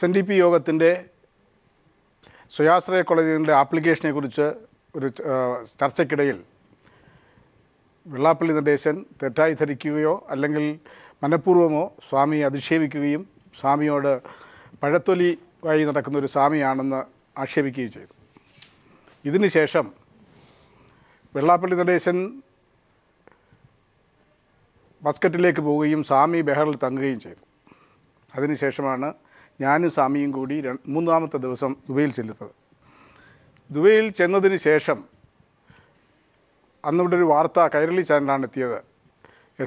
SNDP യോഗത്തിൻ്റെ സ്വയാശ്രയ കോളേജുകളുടെ ആപ്ലിക്കേഷനെക്കുറിച്ച് ഒരു ചർച്ചയ്ക്കിടയിൽ വെള്ളാപ്പള്ളി നടേശൻ തെറ്റായി ധരിക്കുകയോ അല്ലെങ്കിൽ മനഃപൂർവ്വമോ സ്വാമിയെ അധിക്ഷേപിക്കുകയും സ്വാമിയോട് പഴത്തൊലി വഴി നടക്കുന്ന ഒരു സ്വാമിയാണെന്ന് ആക്ഷേപിക്കുകയും ചെയ്തു. ഇതിനുശേഷം വെള്ളാപ്പള്ളി നടേശൻ മസ്കറ്റിലേക്ക് പോവുകയും സ്വാമി ബെഹറിൽ തങ്ങുകയും ചെയ്തു. അതിനുശേഷമാണ് ഞാനും സ്വാമിയും കൂടി മൂന്നാമത്തെ ദിവസം ദുബൈയിൽ ചെല്ലുന്നത്. ദുബൈയിൽ ചെന്നതിന് ശേഷം അന്നിവിടെ ഒരു വാർത്ത കൈരളി ചാനലാണ് എത്തിയത്.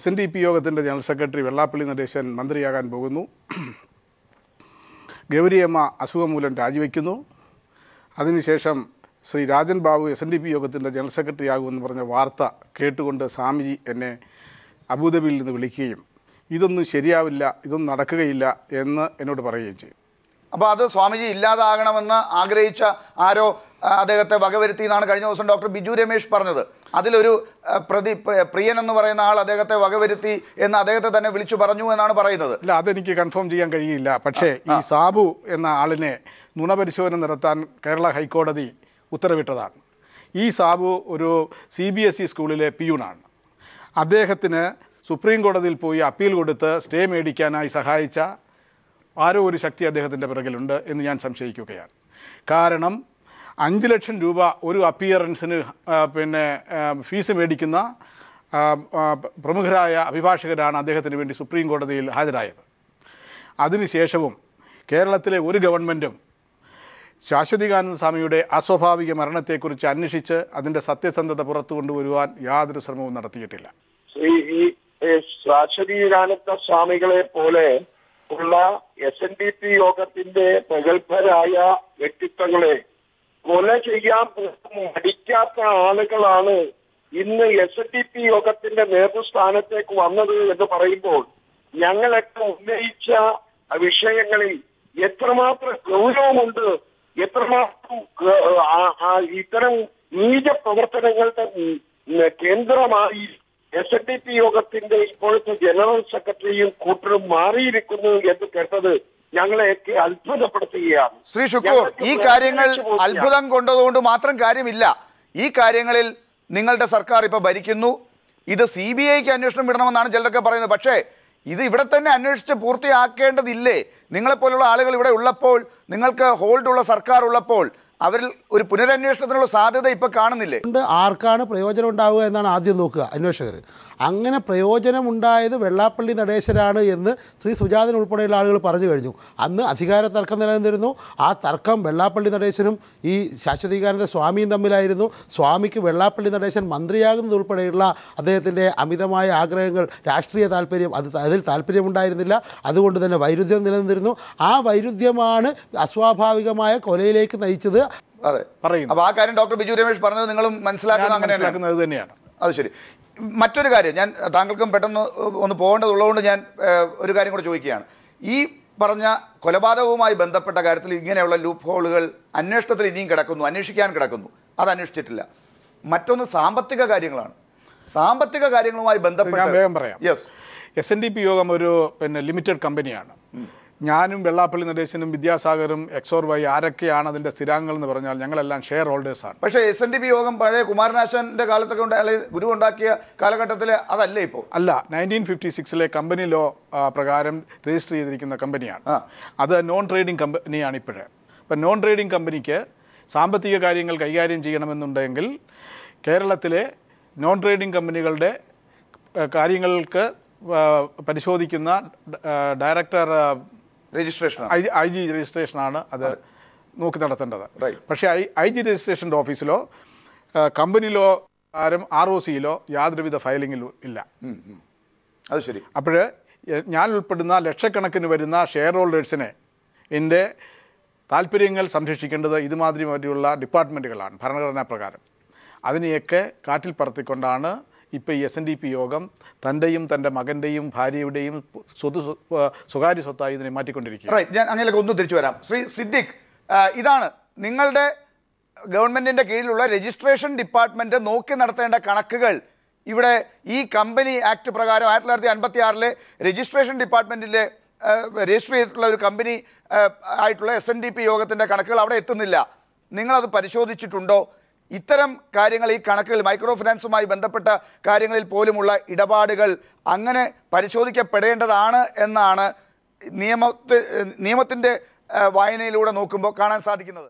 SNDP യോഗത്തിൻ്റെ ജനറൽ സെക്രട്ടറി വെള്ളാപ്പള്ളി നടേശൻ മന്ത്രിയാകാൻ പോകുന്നു, ഗൗരിയമ്മ അസുഖം മൂലം രാജിവെക്കുന്നു, അതിനുശേഷം ശ്രീ രാജൻ ബാബു SNDP യോഗത്തിൻ്റെ ജനറൽ സെക്രട്ടറി ആകുമെന്ന് പറഞ്ഞ വാർത്ത കേട്ടുകൊണ്ട് സ്വാമിജി എന്നെ അബുദാബിയിൽ നിന്ന് വിളിക്കുകയും ഇതൊന്നും ശരിയാവില്ല, ഇതൊന്നും നടക്കുകയില്ല എന്ന് എന്നോട് പറയുകയും ചെയ്തു. അപ്പോൾ അത് സ്വാമിജി ഇല്ലാതാകണമെന്ന് ആഗ്രഹിച്ച ആരോ അദ്ദേഹത്തെ വകവരുത്തി എന്നാണ് കഴിഞ്ഞ ദിവസം ഡോക്ടർ ബിജു രമേശ് പറഞ്ഞത്. അതിലൊരു പ്രിയൻ എന്ന് പറയുന്ന ആൾ അദ്ദേഹത്തെ വകവരുത്തി എന്ന് അദ്ദേഹത്തെ തന്നെ വിളിച്ചു പറഞ്ഞു എന്നാണ് പറയുന്നത്. ഇല്ല, അതെനിക്ക് കൺഫേം ചെയ്യാൻ കഴിയില്ല. പക്ഷേ ഈ സാബു എന്ന ആളിനെ നുണപരിശോധന നടത്താൻ കേരള ഹൈക്കോടതി ഉത്തരവിട്ടതാണ്. ഈ സാബു ഒരു CBSE സ്കൂളിലെ പിയൂണാണ്. അദ്ദേഹത്തിന് സുപ്രീം കോടതിയിൽ പോയി അപ്പീൽ കൊടുത്ത് സ്റ്റേ മേടിക്കാനായി സഹായിച്ച ആരോ ഒരു ശക്തി അദ്ദേഹത്തിൻ്റെ പിറകിലുണ്ട് എന്ന് ഞാൻ സംശയിക്കുകയാണ്. കാരണം 5 ലക്ഷം രൂപ ഒരു അപ്പിയറൻസിന് ഫീസ് മേടിക്കുന്ന പ്രമുഖരായ അഭിഭാഷകരാണ് അദ്ദേഹത്തിന് വേണ്ടി സുപ്രീം കോടതിയിൽ ഹാജരായത്. അതിനുശേഷവും കേരളത്തിലെ ഒരു ഗവൺമെൻറ്റും ശാശ്വതികാനന്ദ സ്വാമിയുടെ അസ്വാഭാവിക മരണത്തെക്കുറിച്ച് അന്വേഷിച്ച് അതിൻ്റെ സത്യസന്ധത പുറത്തു കൊണ്ടുവരുവാൻ യാതൊരു ശ്രമവും നടത്തിയിട്ടില്ല. ഈ ശാശ്വതികാനന്ദ സ്വാമികളെ പോലെ ഉള്ള SNDP യോഗത്തിന്റെ പ്രഗത്ഭരായ വ്യക്തിത്വങ്ങളെ കൊല ചെയ്യാൻ മടിക്കാത്ത ആളുകളാണ് ഇന്ന് SNDP യോഗത്തിന്റെ നേതൃസ്ഥാനത്തേക്ക് വന്നത് എന്ന് പറയുമ്പോൾ ഞങ്ങളൊക്കെ ഉന്നയിച്ച വിഷയങ്ങളിൽ എത്രമാത്രം ഗൗരവമുണ്ട്, എത്രമാത്രം ഇത്തരം നീച പ്രവർത്തനങ്ങളുടെ കേന്ദ്രമായി SNDP യോഗത്തിന്റെ ഇപ്പോഴത്തെ ജനറൽ സെക്രട്ടറിയും കൂട്ടരും മാറിയിരിക്കുന്നു എന്ന് കേട്ടത് ഞങ്ങളെയൊക്കെ അത്ഭുതപ്പെടുത്തുകയാണ്. ശ്രീ ഷുക്കൂർ, ഈ കാര്യങ്ങൾ അത്ഭുതം കൊണ്ടതുകൊണ്ട് മാത്രം കാര്യമില്ല. ഈ കാര്യങ്ങളിൽ നിങ്ങളുടെ സർക്കാർ ഇപ്പോൾ ഭരിക്കുന്നു. ഇത് CBIക്ക് അന്വേഷണം വിടണമെന്നാണ് ചിലരൊക്കെ പറയുന്നത്. പക്ഷേ ഇത് ഇവിടെ തന്നെ അന്വേഷിച്ച് പൂർത്തിയാക്കേണ്ടതില്ലേ? നിങ്ങളെപ്പോലുള്ള ആളുകൾ ഇവിടെ ഉള്ളപ്പോൾ, നിങ്ങൾക്ക് ഹോൾഡുള്ള സർക്കാർ ഉള്ളപ്പോൾ അവരിൽ ഒരു പുനരന്വേഷണത്തിനുള്ള സാധ്യത ഇപ്പോൾ കാണുന്നില്ലേ? ആർക്കാണ് പ്രയോജനം ഉണ്ടാവുക എന്നാണ് ആദ്യം നോക്കുക അന്വേഷകർ. അങ്ങനെ പ്രയോജനമുണ്ടായത് വെള്ളാപ്പള്ളി നടേശനാണ് എന്ന് ശ്രീ സുജാതൻ ഉൾപ്പെടെയുള്ള ആളുകൾ പറഞ്ഞു കഴിഞ്ഞു. അന്ന് അധികാര തർക്കം നിലനിന്നിരുന്നു. ആ തർക്കം വെള്ളാപ്പള്ളി നടേശനും ഈ ശാശ്വതീകാനന്ദ സ്വാമിയും തമ്മിലായിരുന്നു. സ്വാമിക്ക് വെള്ളാപ്പള്ളി നടേശൻ മന്ത്രിയാകുന്നത് ഉൾപ്പെടെയുള്ള അദ്ദേഹത്തിൻ്റെ അമിതമായ ആഗ്രഹങ്ങൾ, രാഷ്ട്രീയ താല്പര്യം, അതിൽ താല്പര്യമുണ്ടായിരുന്നില്ല. അതുകൊണ്ട് തന്നെ വൈരുദ്ധ്യം നിലനിന്നിരുന്നു. ആ വൈരുദ്ധ്യമാണ് അസ്വാഭാവികമായ കൊലയിലേക്ക് നയിച്ചത്. അതെ, പറയുന്നു. അപ്പോൾ ആ കാര്യം ഡോക്ടർ ബിജു രമേശ് പറഞ്ഞത് നിങ്ങളും മനസ്സിലാക്കുന്നത് തന്നെയാണ്. അത് ശരി. മറ്റൊരു കാര്യം, ഞാൻ താങ്കൾക്കും പെട്ടെന്ന് ഒന്ന് പോകേണ്ടതുള്ളതുകൊണ്ട് ഞാൻ ഒരു കാര്യം കൂടെ ചോദിക്കുകയാണ്. ഈ പറഞ്ഞ കൊലപാതകവുമായി ബന്ധപ്പെട്ട കാര്യത്തിൽ ഇങ്ങനെയുള്ള ലൂപ്പ് ഹോളുകൾ അന്വേഷണത്തിൽ ഇനിയും കിടക്കുന്നു, അന്വേഷിക്കാൻ കിടക്കുന്നു, അത് അന്വേഷിച്ചിട്ടില്ല. മറ്റൊന്ന് സാമ്പത്തിക കാര്യങ്ങളാണ്. സാമ്പത്തിക കാര്യങ്ങളുമായി ബന്ധപ്പെട്ട് ഞാൻ വേഗം പറയാം. SNDP യോഗം ഒരു ലിമിറ്റഡ് കമ്പനിയാണ്. ഞാനും വെള്ളാപ്പള്ളി നടേശനും വിദ്യാസാഗറും XOR-Y ആരൊക്കെയാണ് അതിൻ്റെ സ്ഥിരാംഗങ്ങൾ എന്ന് പറഞ്ഞാൽ ഞങ്ങളെല്ലാം ഷെയർ ഹോൾഡേഴ്സാണ്. പക്ഷേ SNDP യോഗം പഴയ കുമാരനാശാൻ്റെ കാലത്തൊക്കെ ഗുരു ഉണ്ടാക്കിയ കാലഘട്ടത്തിൽ അതല്ലേ ഇപ്പോൾ? അല്ല, 1956 കമ്പനി ലോ പ്രകാരം രജിസ്റ്റർ ചെയ്തിരിക്കുന്ന കമ്പനിയാണ്. അത് നോൺ ട്രേഡിംഗ് കമ്പനിയാണ് ഇപ്പോഴേ. അപ്പം നോൺ ട്രേഡിംഗ് കമ്പനിക്ക് സാമ്പത്തിക കാര്യങ്ങൾ കൈകാര്യം ചെയ്യണമെന്നുണ്ടെങ്കിൽ കേരളത്തിലെ നോൺ ട്രേഡിംഗ് കമ്പനികളുടെ കാര്യങ്ങൾക്ക് പരിശോധിക്കുന്ന ഡയറക്ടർ IG രജിസ്ട്രേഷനാണ് അത് നോക്കി നടത്തേണ്ടത്. പക്ഷേ IG രജിസ്ട്രേഷൻ്റെ ഓഫീസിലോ കമ്പനിയിലോ ROCയിലോ യാതൊരുവിധ ഫയലിങ്ങിലും ഇല്ല. അത് ശരി. അപ്പോൾ ഞാൻ ഉൾപ്പെടുന്ന ലക്ഷക്കണക്കിന് വരുന്ന ഷെയർ ഹോൾഡേഴ്സിനെ എൻ്റെ താല്പര്യങ്ങൾ സംരക്ഷിക്കേണ്ടത് ഇതുമാതിരിയുള്ള ഡിപ്പാർട്ട്മെൻറ്റുകളാണ് ഭരണഘടനാ പ്രകാരം. അതിനെയൊക്കെ കാറ്റിൽ പറത്തിക്കൊണ്ടാണ് ഇപ്പോൾ ഈ SNDP യോഗം തൻ്റെയും തൻ്റെ മകൻ്റെയും ഭാര്യയുടെയും സ്വകാര്യ സ്വത്തായി ഇതിനെ മാറ്റിക്കൊണ്ടിരിക്കുക. ഞാൻ അങ്ങനെയൊക്കെ ഒന്ന് തിരിച്ചു വരാം. ശ്രീ സിദ്ദിഖ്, ഇതാണ് നിങ്ങളുടെ ഗവൺമെൻറ്റിൻ്റെ കീഴിലുള്ള രജിസ്ട്രേഷൻ ഡിപ്പാർട്ട്മെൻറ്റ് നോക്കി നടത്തേണ്ട കണക്കുകൾ. ഇവിടെ ഈ കമ്പനി ആക്ട് പ്രകാരം 1956 രജിസ്ട്രേഷൻ ഡിപ്പാർട്ട്മെൻറ്റിലെ രജിസ്റ്റർ ചെയ്തിട്ടുള്ള ഒരു കമ്പനി ആയിട്ടുള്ള SNDP യോഗത്തിൻ്റെ കണക്കുകൾ അവിടെ എത്തുന്നില്ല. നിങ്ങളത് പരിശോധിച്ചിട്ടുണ്ടോ? ഇത്തരം കാര്യങ്ങൾ, ഈ കണക്കുകൾ, മൈക്രോ ഫിനാൻസുമായി ബന്ധപ്പെട്ട കാര്യങ്ങളിൽ പോലുമുള്ള ഇടപാടുകൾ അങ്ങനെ പരിശോധിക്കപ്പെടേണ്ടതാണ് എന്നാണ് നിയമത്തിൻ്റെ വായനയിലൂടെ നോക്കുമ്പോൾ കാണാൻ സാധിക്കുന്നത്.